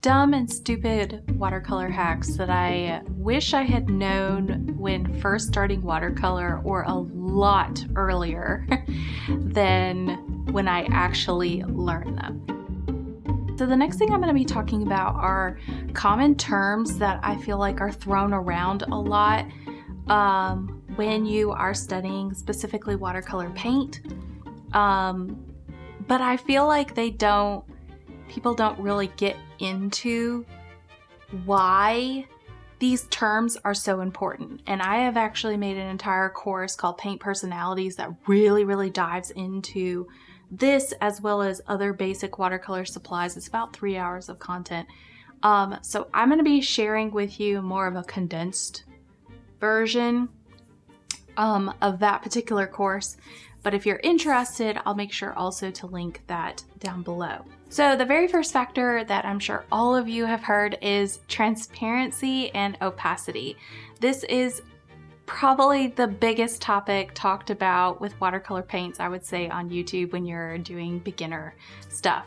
Dumb and stupid watercolor hacks that I wish I had known when first starting watercolor or a lot earlier than when I actually learned them. So the next thing I'm going to be talking about are common terms that I feel like are thrown around a lot when you are studying specifically watercolor paint. But I feel like people don't really get into why these terms are so important. And I have actually made an entire course called Paint Personalities that really dives into this, as well as other basic watercolor supplies. It's about 3 hours of content. So I'm going to be sharing with you more of a condensed version of that particular course. But if you're interested, I'll make sure also to link that down below. So the very first factor that I'm sure all of you have heard is transparency and opacity. This is probably the biggest topic talked about with watercolor paints, I would say, on YouTube when you're doing beginner stuff.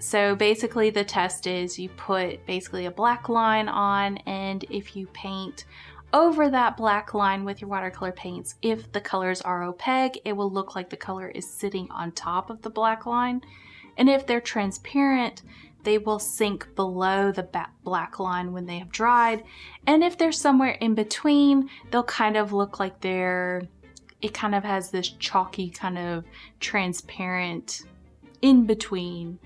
So basically the test is you put basically a black line on, and if you paint over that black line with your watercolor paints, if the colors are opaque, it will look like the color is sitting on top of the black line. And if they're transparent, they will sink below the black line when they have dried. And if they're somewhere in between, they'll kind of look like it kind of has this chalky kind of transparent in between,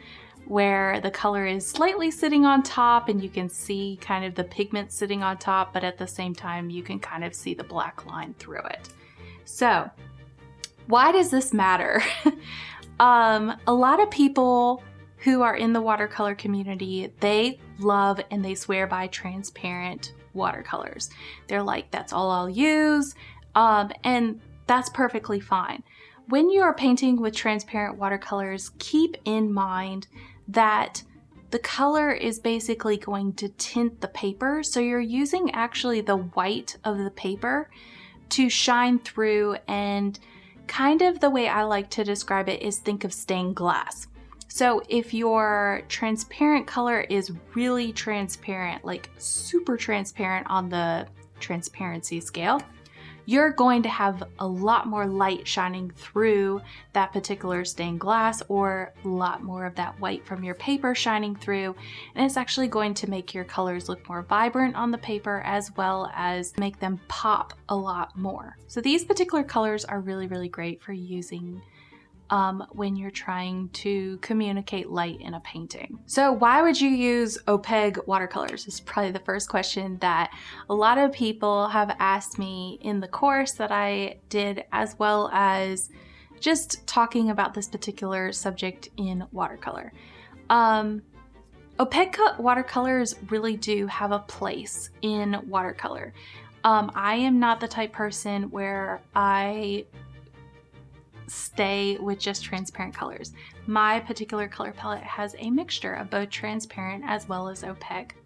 where the color is slightly sitting on top and you can see kind of the pigment sitting on top, but at the same time you can kind of see the black line through it. So why does this matter? A lot of people who are in the watercolor community, they love and they swear by transparent watercolors. They're like, that's all I'll use, and that's perfectly fine. When you are painting with transparent watercolors, keep in mind that the color is basically going to tint the paper. So you're using actually the white of the paper to shine through, and kind of the way I like to describe it is think of stained glass. So if your transparent color is really transparent, like super transparent on the transparency scale, you're going to have a lot more light shining through that particular stained glass, or a lot more of that white from your paper shining through. And it's actually going to make your colors look more vibrant on the paper, as well as make them pop a lot more. So these particular colors are really great for using when you're trying to communicate light in a painting. So why would you use opaque watercolors? This is probably the first question that a lot of people have asked me in the course that I did, as well as just talking about this particular subject in watercolor. Opaque watercolors really do have a place in watercolor. I am not the type person where I stay with just transparent colors. My particular color palette has a mixture of both transparent as well as opaque.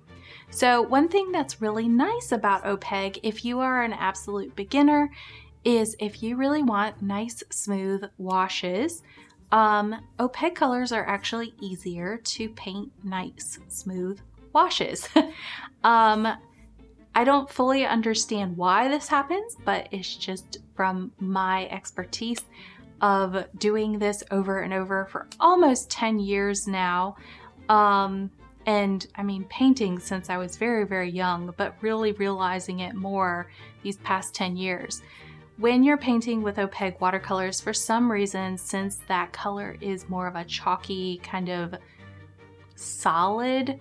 So one thing that's really nice about opaque, if you are an absolute beginner, is if you really want nice smooth washes, opaque colors are actually easier to paint nice smooth washes. I don't fully understand why this happens, but it's just from my expertise of doing this over and over for almost 10 years now. And I mean, painting since I was very young, but really realizing it more these past 10 years. When you're painting with opaque watercolors, for some reason, since that color is more of a chalky kind of solid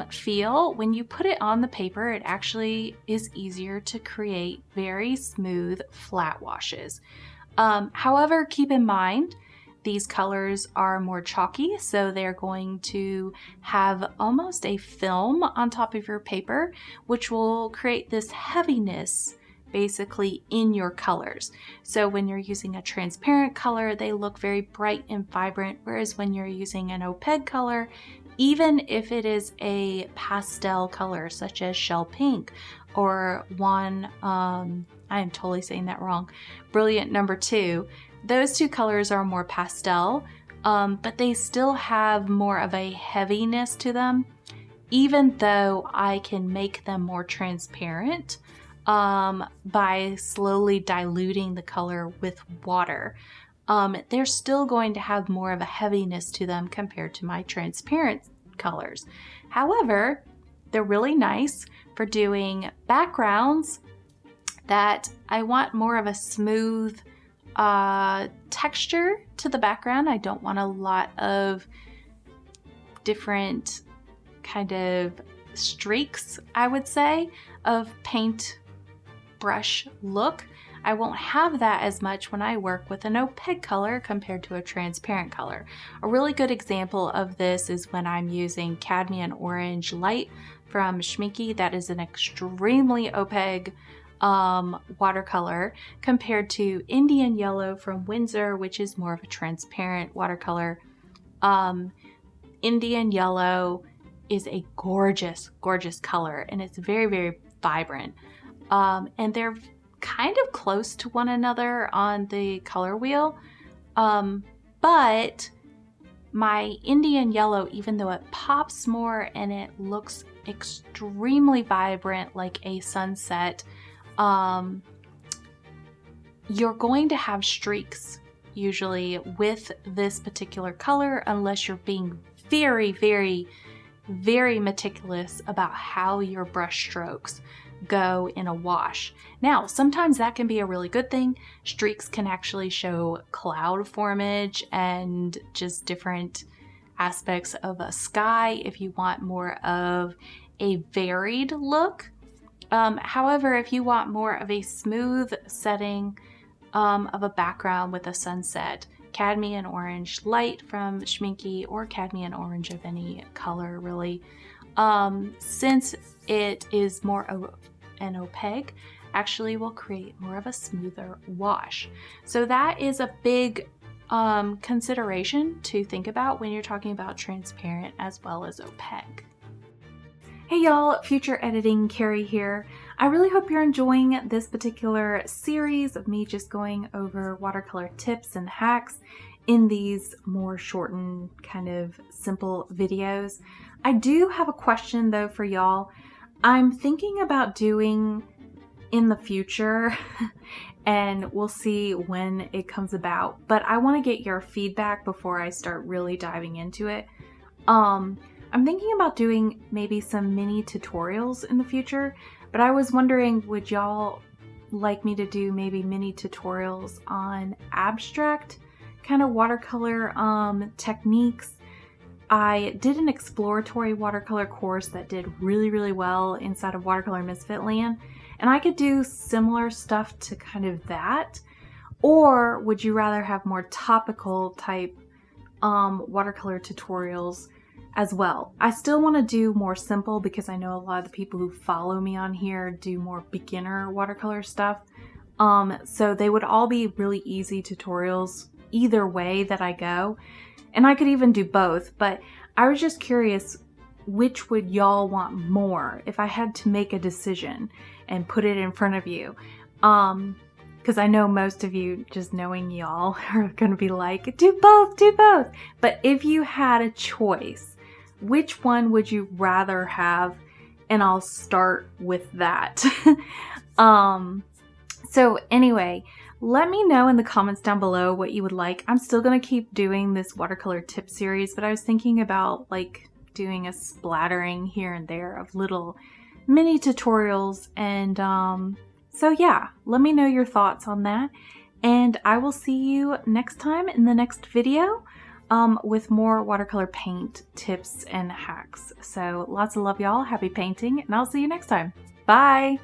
feel, when you put it on the paper, it actually is easier to create very smooth flat washes. However, keep in mind, these colors are more chalky, so they're going to have almost a film on top of your paper, which will create this heaviness basically in your colors. So when you're using a transparent color, they look very bright and vibrant, whereas when you're using an opaque color, even if it is a pastel color such as shell pink or one, I am totally saying that wrong, Brilliant Number 2, those two colors are more pastel. but they still have more of a heaviness to them, even though I can make them more transparent by slowly diluting the color with water. They're still going to have more of a heaviness to them compared to my transparent colors. However, they're really nice for doing backgrounds that I want more of a smooth texture to the background. I don't want a lot of different kind of streaks, I would say, of paint brush look. I won't have that as much when I work with an opaque color compared to a transparent color. A really good example of this is when I'm using cadmium orange light from Schminke. That is an extremely opaque watercolor compared to Indian yellow from Windsor, which is more of a transparent watercolor. Indian yellow is a gorgeous, gorgeous color, and it's very, very vibrant. And they're kind of close to one another on the color wheel. But my Indian yellow, even though it pops more and it looks extremely vibrant like a sunset, you're going to have streaks usually with this particular color unless you're being very, very, very meticulous about how your brush strokes go in a wash. Now, sometimes that can be a really good thing. Streaks can actually show cloud formage and just different aspects of a sky if you want more of a varied look. However, if you want more of a smooth setting of a background with a sunset, cadmium orange light from Schminke or cadmium orange of any color really, since it is more of an opaque, actually will create more of a smoother wash. So that is a big consideration to think about when you're talking about transparent as well as opaque. Hey y'all, Future Editing Carrie here. I really hope you're enjoying this particular series of me just going over watercolor tips and hacks in these more shortened kind of simple videos. I do have a question though for y'all. I'm thinking about doing in the future and we'll see when it comes about, but I want to get your feedback before I start really diving into it. I'm thinking about doing maybe some mini tutorials in the future, but I was wondering, would y'all like me to do maybe mini tutorials on abstract kind of watercolor techniques? I did an exploratory watercolor course that did really, really well inside of Watercolor Misfit land, and I could do similar stuff to kind of that. Or would you rather have more topical type watercolor tutorials as well? I still want to do more simple because I know a lot of the people who follow me on here do more beginner watercolor stuff. So they would all be really easy tutorials either way that I go. And I could even do both, but I was just curious, which would y'all want more if I had to make a decision and put it in front of you? Because I know most of you, just knowing y'all, are going to be like, do both, do both. But if you had a choice, which one would you rather have? And I'll start with that. So anyway, let me know in the comments down below what you would like. I'm still going to keep doing this watercolor tip series, but I was thinking about like doing a splattering here and there of little mini tutorials. And so yeah, let me know your thoughts on that. And I will see you next time in the next video with more watercolor paint tips and hacks. So lots of love, y'all. Happy painting, and I'll see you next time. Bye!